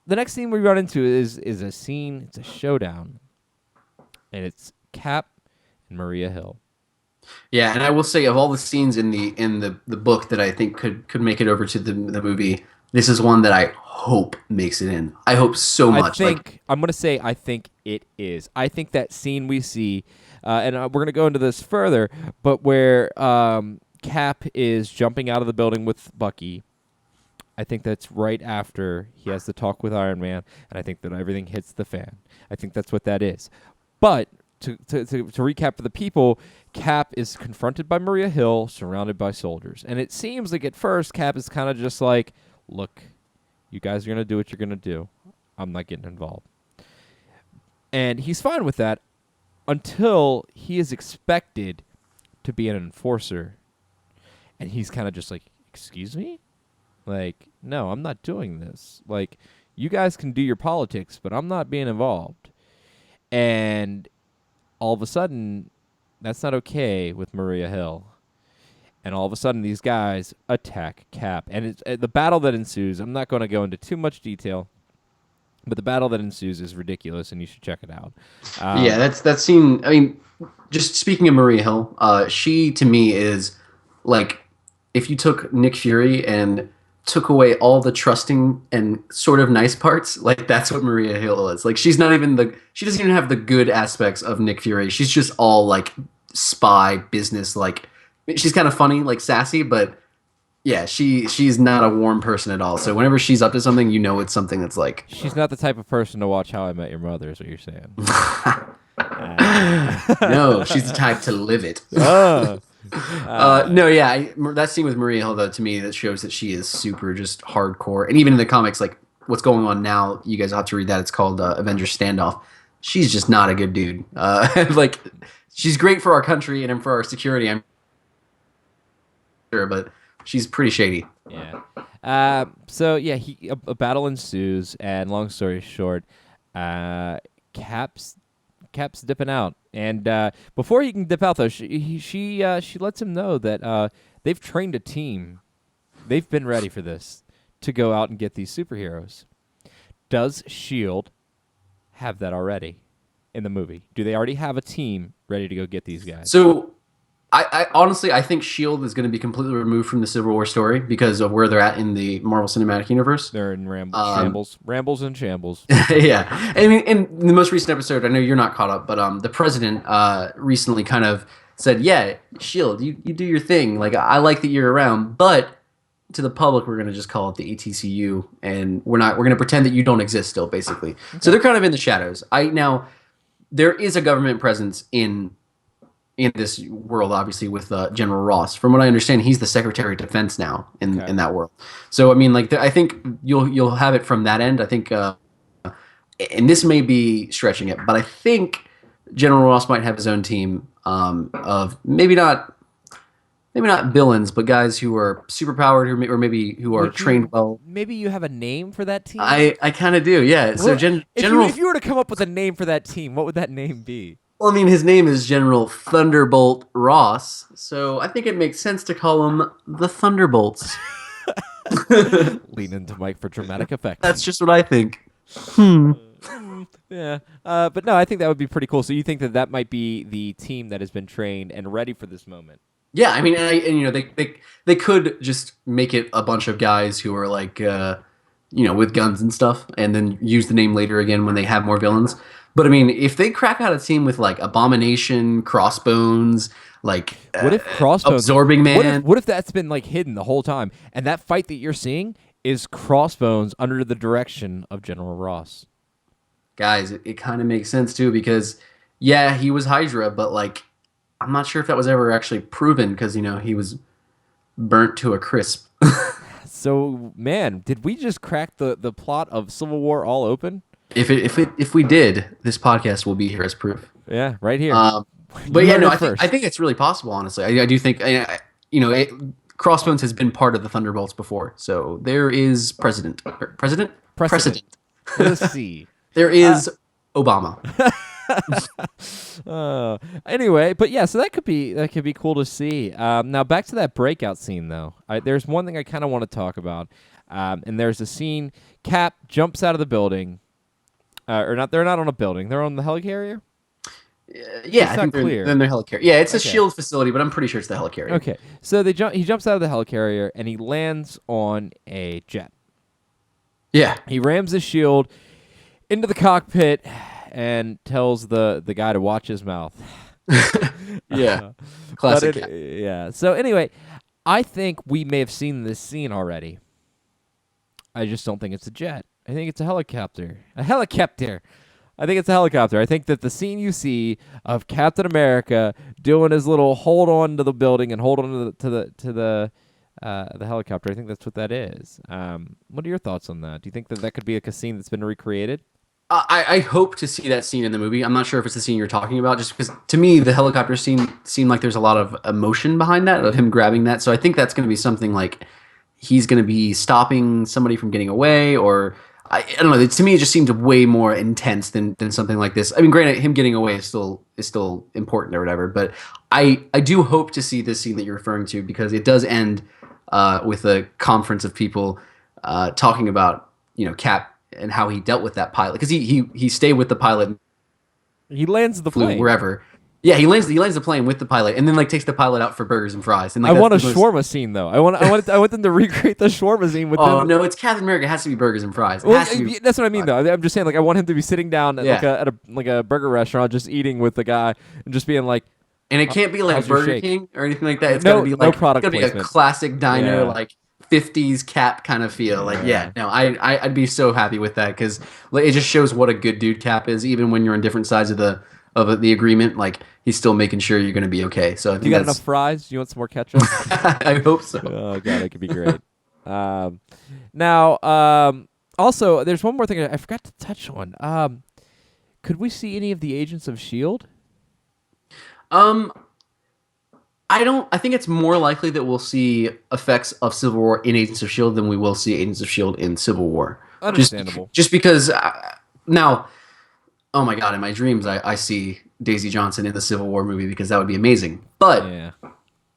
The next scene we run into is a scene. It's a showdown, and it's Cap and Maria Hill. Yeah, and I will say of all the scenes in the book that I think could make it over to the movie, this is one that I hope makes it in. I hope so much. I'm gonna say I think it is. I think that scene we see, and we're gonna go into this further, but where Cap is jumping out of the building with Bucky. I think that's right after he has the talk with Iron Man, and I think that everything hits the fan. I think that's what that is. But to recap for the people, Cap is confronted by Maria Hill, surrounded by soldiers. And it seems like at first Cap is kind of just like, look, you guys are going to do what you're going to do. I'm not getting involved. And he's fine with that until he is expected to be an enforcer. And he's kind of just like, excuse me? Like, no, I'm not doing this. Like, You guys can do your politics, but I'm not being involved. And all of a sudden, that's not okay with Maria Hill. And all of a sudden, these guys attack Cap. And it's the battle that ensues. I'm not going to go into too much detail, but the battle that ensues is ridiculous, and you should check it out. Yeah, that scene. I mean, just speaking of Maria Hill, she to me is like if you took Nick Fury and took away all the trusting and sort of nice parts, like that's what Maria Hill is. Like she doesn't even have the good aspects of Nick Fury. She's just all like spy business. Like she's kind of funny, like sassy, but yeah, she's not a warm person at all. So whenever she's up to something, you know it's something that's like She's not the type of person to watch How I Met Your Mother, is what you're saying. no, she's the type to live it. No, yeah, that scene with Maria Hill, though, to me, that shows that she is super just hardcore. And even in the comics, like what's going on now, you guys have to read that. It's called Avengers Standoff. She's just not a good dude. Like she's great for our country and for our security, I'm sure, but she's pretty shady. Yeah. So yeah, a battle ensues, and long story short, Cap's dipping out, and before he can dip out, though, she lets him know that they've trained a team. They've been ready for this to go out and get these superheroes. Does Shield have that already in the movie? Do they already have a team ready to go get these guys? So I honestly, I think S.H.I.E.L.D. is going to be completely removed from the Civil War story because of where they're at in the Marvel Cinematic Universe. They're in shambles. Rambles and shambles. Yeah. I mean, in the most recent episode, I know you're not caught up, but the president recently kind of said, yeah, S.H.I.E.L.D., you do your thing. Like, I like that you're around, but to the public, we're going to just call it the ATCU, and we're going to pretend that you don't exist still, basically. Okay. So they're kind of in the shadows. Now, there is a government presence in this world, obviously, with General Ross. From what I understand, he's the Secretary of Defense now in that world. So, I mean, like, I think you'll have it from that end. I think, and this may be stretching it, but I think General Ross might have his own team of maybe not villains, but guys who are superpowered, or maybe who are trained well. Maybe you have a name for that team? I kind of do, yeah. So General, if you were to come up with a name for that team, what would that name be? Well, I mean, his name is General Thunderbolt Ross, so I think it makes sense to call him the Thunderbolts. Lean into Mike for dramatic effect. That's just what I think. Yeah, but no, I think that would be pretty cool. So you think that might be the team that has been trained and ready for this moment? Yeah, I mean, and you know, they could just make it a bunch of guys who are like, with guns and stuff, and then use the name later again when they have more villains. But I mean, if they crack out a team with like Abomination, Crossbones, like what if Crossbones, Absorbing Man? What if that's been like hidden the whole time, and that fight that you're seeing is Crossbones under the direction of General Ross? Guys, it kind of makes sense too, because yeah, he was Hydra, but like I'm not sure if that was ever actually proven, because he was burnt to a crisp. So man, did we just crack the plot of Civil War all open? If we did, this podcast will be here as proof. Yeah, right here. But yeah, no, I think it's really possible. Honestly, I do think Crossbones has been part of the Thunderbolts before, so there is precedent. Let's see. There is Obama. Anyway, but yeah, so that could be cool to see. Now back to that breakout scene though. There's one thing I kind of want to talk about, and there's a scene. Cap jumps out of the building. Or not? They're not on a building. They're on the helicarrier. Yeah, I think they're in their helicarrier. Yeah, it's a S.H.I.E.L.D. facility, but I'm pretty sure it's the helicarrier. Okay, so he jumps out of the helicarrier and he lands on a jet. Yeah, he rams his shield into the cockpit and tells the guy to watch his mouth. Yeah, classic. Yeah. So anyway, I think we may have seen this scene already. I just don't think it's a jet. I think it's a helicopter. I think it's a helicopter. I think that the scene you see of Captain America doing his little hold on to the building and hold on to the helicopter, I think that's what that is. What are your thoughts on that? Do you think that could be a scene that's been recreated? I hope to see that scene in the movie. I'm not sure if it's the scene you're talking about, just because to me the helicopter scene seemed like there's a lot of emotion behind that, of him grabbing that. So I think that's going to be something like he's going to be stopping somebody from getting away, or I don't know. To me, it just seemed way more intense than something like this. I mean, granted, him getting away is still important or whatever. But I do hope to see this scene that you're referring to because it does end with a conference of people talking about Cap and how he dealt with that pilot because he stayed with the pilot, He lands the flew plane. wherever. Yeah, he lands the plane with the pilot, and then like takes the pilot out for burgers and fries. And I like, want a that's the most- shawarma scene though. I want them to recreate the shawarma scene with Oh him. no, it's Captain America. It has to be burgers and fries. It Well, has to be. that's what I mean though. I'm just saying like I want him to be sitting down at Yeah. like a burger restaurant just eating with the guy and just being like, And it can't be like how's your Burger shake? King or anything like that. It's No- gotta be no like product it's gotta be placement. a classic diner, Yeah. like 50s Cap kind of feel. Like no, I'd be so happy with that because it just shows what a good dude Cap is, even when you're on different sides of the agreement. Like he's still making sure you're gonna be okay. So I think you got that's. enough fries? Do you want some more ketchup? I hope so. Oh god, that could be great. Now, also, there's one more thing I forgot to touch on. Could we see any of the agents of Shield? I don't. I think it's more likely that we'll see effects of Civil War in Agents of Shield than we will see Agents of Shield in Civil War. Understandable. Just because now, oh my God, in my dreams I see Daisy Johnson in the Civil War movie because that would be amazing. But Yeah.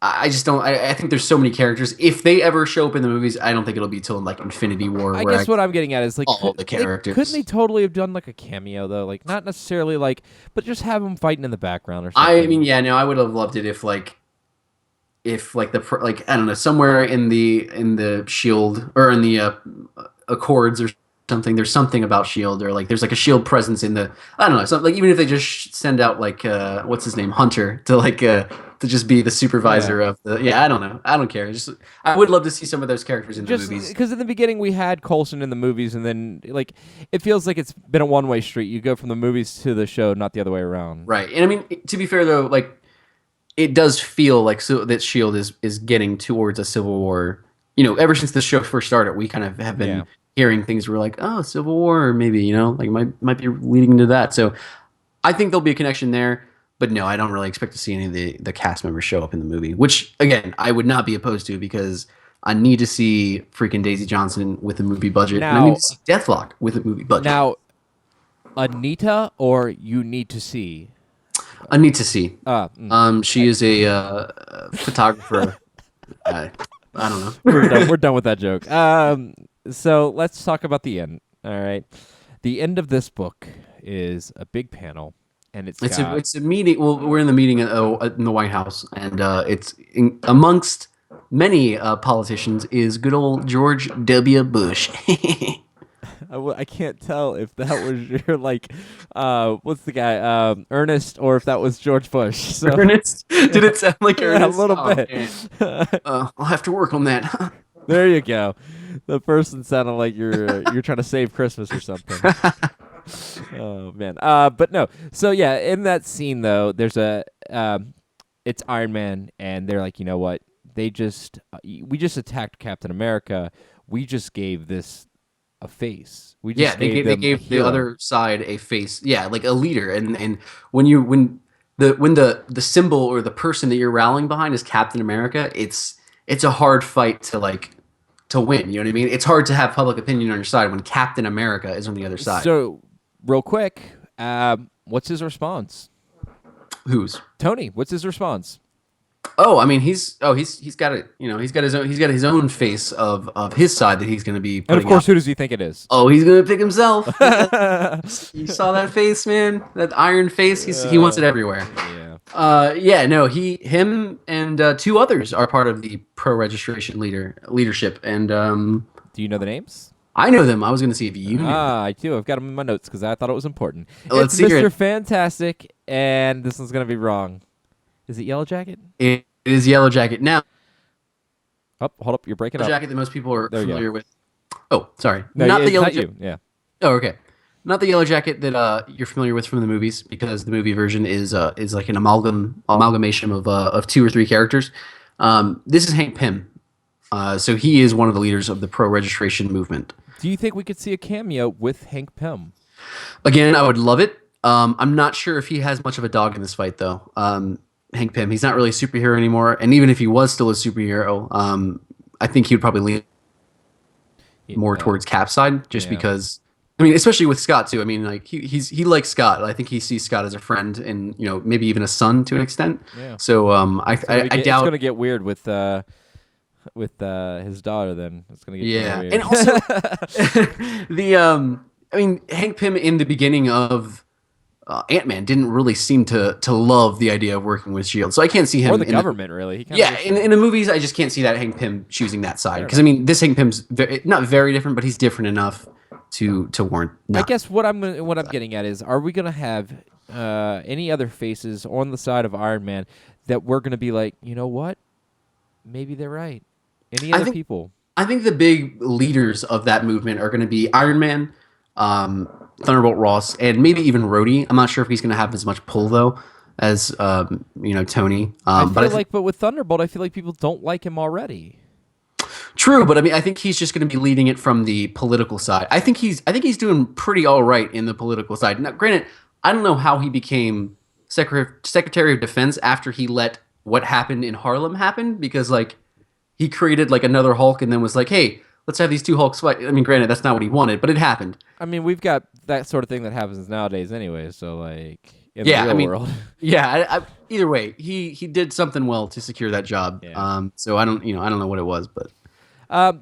I just don't. I think there's so many characters. If they ever show up in the movies, I don't think it'll be till like Infinity War. I where guess what I'm getting at is like all the characters. couldn't they totally have done like a cameo though? Like not necessarily like, but just have them fighting in the background or something. I mean, yeah, no, I would have loved it if like I don't know, somewhere in the Shield or in the Accords or something, there's something about Shield or like there's like a Shield presence in the, I don't know, something like even if they just send out like what's his name, Hunter, to just be the supervisor of the, I don't know, I don't care, just I would love to see some of those characters in the Just movies. because in the beginning we had Coulson in the movies, and then like it feels like it's been a one-way street. You go from the movies to the show, not the other way around. Right. And I mean, to be fair though, like it does feel like that Shield is getting towards a Civil War. Ever since the show first started, we kind of have been hearing things where we're like, oh, Civil War, or maybe, like might be leading into that. So I think there'll be a connection there. But no, I don't really expect to see any of the cast members show up in the movie, which again, I would not be opposed to because I need to see freaking Daisy Johnson with a movie budget. And I need to see Deathlock with a movie budget. Now, Anita or you need to see? I need to see. She is a photographer. I don't know. We're done with that joke. So let's talk about the end. All right, the end of this book is a big panel, and it's a meeting. Well, we're in the meeting in the White House, and it's amongst many politicians is good old George W. Bush. I can't tell if that was your what's the guy, Ernest, or if that was George Bush. So, Ernest? Did it sound like Ernest? a little bit. I'll have to work on that. There you go. The person sounded like you're trying to save Christmas or something. Oh man. But no. So yeah, in that scene though, there's it's Iron Man, and they're like, you know what? We just attacked Captain America. We just gave this a face. We just they gave the other side a face. Yeah, like a leader. And when the symbol or the person that you're rallying behind is Captain America, it's a hard fight to win. You know what I mean? It's hard to have public opinion on your side when Captain America is on the other side. So, real quick, what's his response? Whose? Tony. What's his response? Oh, I mean, he's got it. He's got his own face of his side that he's going to be putting And of course, out. who does he think it is? Oh, he's going to pick himself. You saw that face, man? That iron face? He wants it everywhere. Yeah. No, him and two others are part of the pro-registration leadership. And Do you know the names? I know them. I was going to see if you knew. I do. I've got them in my notes because I thought it was important. Let's It's hear Mr. it. Fantastic, and this one's going to be wrong. Is it Yellow Jacket? It is Yellow Jacket. Now, Oh, hold up. You're breaking Yellow up. Jacket that most people are There you go. familiar with. Oh, sorry. No, not the it's Yellow not Jacket. you. Yeah. Oh, okay. Not the Yellow Jacket that you're familiar with from the movies, because the movie version is like an amalgamation of two or three characters. This is Hank Pym. So he is one of the leaders of the pro-registration movement. Do you think we could see a cameo with Hank Pym? Again, I would love it. I'm not sure if he has much of a dog in this fight, though. Hank Pym, he's not really a superhero anymore, and even if he was still a superhero, I think he would probably lean more towards Cap's side, just because I mean, especially with Scott too. I mean, like he likes Scott. I think he sees Scott as a friend and maybe even a son to an extent. Yeah. So I It's doubt. gonna get weird with his daughter. Then it's gonna get kind of Yeah, weird. and also the I mean, Hank Pym in the beginning of Ant-Man didn't really seem to love the idea of working with Shield. So I can't see him or the in government, really. He kind yeah, of in the movies, I just can't see that Hank Pym choosing that side fair because I enough. mean, this Hank Pym's not very different, but he's different enough to warrant I not. guess what I'm getting at is, are we gonna have any other faces on the side of Iron Man that we're gonna be like, you know what? Maybe they're right. Any I other think people? I think the big leaders of that movement are going to be Iron Man, Thunderbolt Ross, and maybe even Rhodey. I'm not sure if he's going to have as much pull though as Tony. I But feel like, but with Thunderbolt, I feel like people don't like him already. true, but I mean, I think he's just going to be leading it from the political side. I think he's doing pretty all right in the political side. Now, granted, I don't know how he became Secretary of Defense after he let what happened in Harlem happen because like he created like another Hulk and then was like, hey, let's have these two Hulks fight. I mean, granted, that's not what he wanted, but it happened. I mean, we've got that sort of thing that happens nowadays anyway. So like in the Yeah, I real mean, world, yeah. Either way, he did something well to secure that job. Yeah. So I don't know what it was, but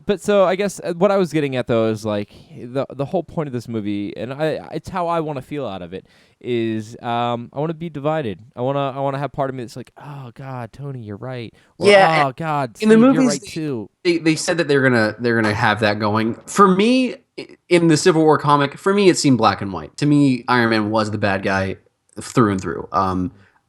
but so I guess what I was getting at though is like the whole point of this movie, and it's how I want to feel out of it is I want to be divided. I want to have part of me that's like, oh God, Tony, you're right, or yeah. oh God, In the Steve, you're movies, right too. they said that they're gonna have that going. For me, in the Civil War comic, for me it seemed black and white. To me, Iron Man was the bad guy through and through.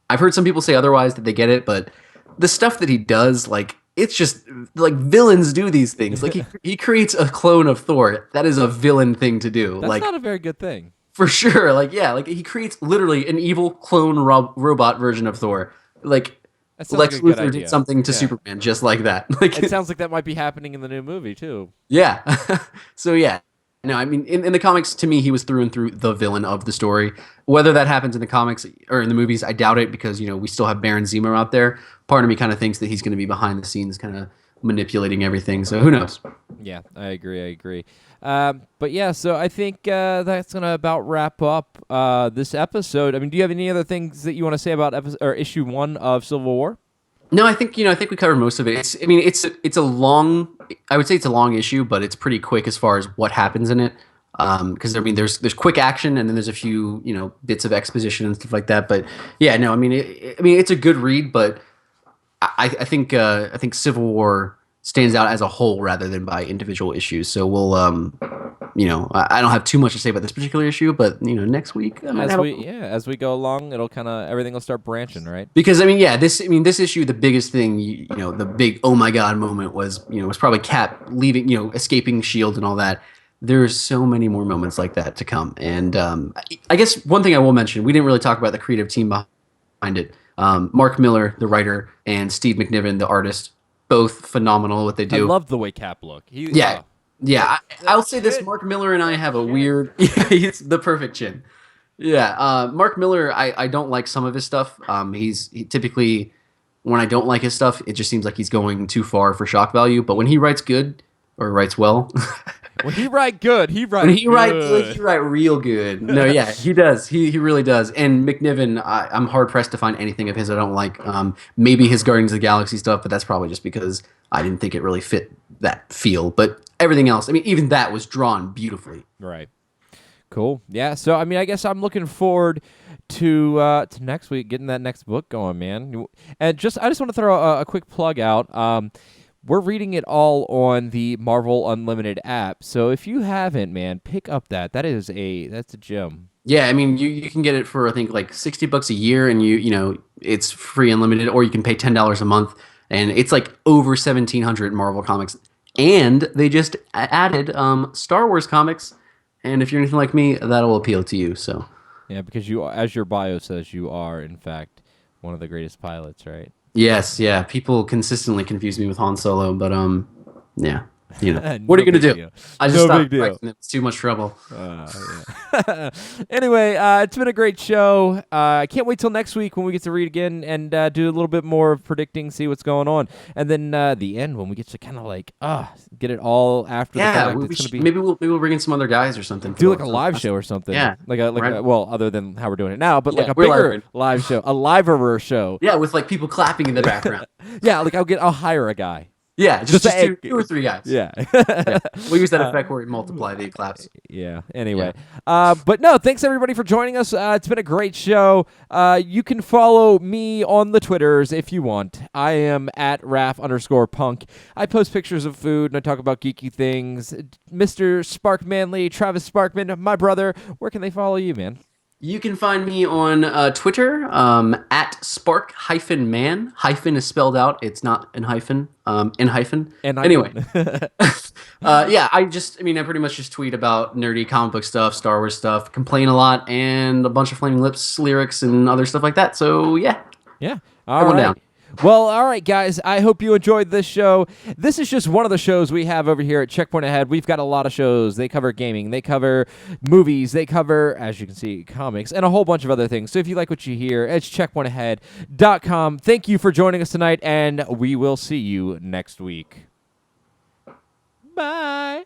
I've heard some people say otherwise that they get it, but the stuff that he does, like it's just like villains do these things. Like he creates a clone of Thor. That is a villain thing to do. That's Like not a very good thing. for sure. Like yeah, like he creates literally an evil clone robot version of Thor. Like That sounds like Lex a good Luthor did idea. something to Yeah. Superman just like that. Like It sounds like that might be happening in the new movie too. yeah. So yeah. No, I mean in the comics to me he was through and through the villain of the story. Whether that happens in the comics or in the movies, I doubt it because we still have Baron Zemo out there. Part of me kind of thinks that he's going to be behind the scenes kind of manipulating everything. So who knows? Yeah, I agree. But yeah, so I think that's gonna about wrap up this episode. I mean, do you have any other things that you want to say about issue 1 of Civil War? No, I think we covered most of it. I mean, it's a long. I would say it's a long issue, but it's pretty quick as far as what happens in it. Because I mean, there's quick action, and then there's a few bits of exposition and stuff like that. But yeah, no, I mean, it's a good read, but I think Civil War stands out as a whole rather than by individual issues. So we'll I don't have too much to say about this particular issue, but next week I might have As we go along, it'll kind of everything will start branching, right? because this issue, the biggest thing, the big oh my god moment was probably Cap leaving, escaping Shield and all that. There's so many more moments like that to come, and I guess one thing I will mention, we didn't really talk about the creative team behind it. Mark Miller, the writer, and Steve McNiven, the artist, both phenomenal what they I do. love the way Cap look. Yeah, yeah. I'll say this: Mark Miller and I have a weird. Yeah, he's the perfect chin. Yeah, Mark Miller. I don't like some of his stuff. He typically, when I don't like his stuff, it just seems like he's going too far for shock value. But when he writes good or writes well, when he write good, he write when he write good. good, he write real good. No, yeah, he does. He really does. And McNiven, I'm hard pressed to find anything of his I don't like. Maybe his Guardians of the Galaxy stuff, but that's probably just because I didn't think it really fit that feel. But everything else, I mean, even that was drawn beautifully. Right. Cool. Yeah. So I mean, I guess I'm looking forward to next week, getting that next book going, man. And I just want to throw a quick plug out. We're reading it all on the Marvel Unlimited app. So if you haven't, man, pick up that's a gem. Yeah, I mean, you can get it for I think like $60 a year, and it's free unlimited, or you can pay $10 a month, and it's like over 1,700 Marvel comics, and they just added Star Wars comics, and if you're anything like me, that'll appeal to you. So Yeah, because as your bio says, you are in fact one of the greatest pilots, right? yes, yeah, people consistently confuse me with Han Solo, but yeah. You know, No what are you gonna big do? deal. I just No stopped big deal. correcting it. It's too much trouble. Yeah. Anyway, it's been a great show. I can't wait till next week when we get to read again and do a little bit more of predicting, see what's going on, and then the end when we get to kind of like get it all after the Yeah, fact. we It's gonna should, be maybe we'll bring in some other guys or something. do like a live show or something. Yeah, like a right. well, other than how we're doing it now, but like Yeah, a we're bigger live. live show, a liverer show. Yeah, with like people clapping in the background. Yeah, like I'll hire a guy. Yeah, just Just two or three guys. Yeah. Yeah. We'll use that effect where we multiply the claps. Yeah. Anyway, but no, thanks everybody for joining us. It's been a great show. You can follow me on the Twitters if you want. I am at Raph_Punk. I post pictures of food and I talk about geeky things. Mr. Spark Manley, Travis Sparkman, my brother. Where can they follow you, man? You can find me on Twitter at spark-man. Hyphen is spelled out. It's not an hyphen. In hyphen. Anyway. I pretty much just tweet about nerdy comic book stuff, Star Wars stuff, complain a lot, and a bunch of Flaming Lips lyrics and other stuff like that. So, yeah. Yeah. Everyone down. Well, all right, guys. I hope you enjoyed this show. This is just one of the shows we have over here at Checkpoint Ahead. We've got a lot of shows. They cover gaming. They cover movies. They cover, as you can see, comics, and a whole bunch of other things. So if you like what you hear, it's checkpointahead.com. Thank you for joining us tonight, and we will see you next week. Bye.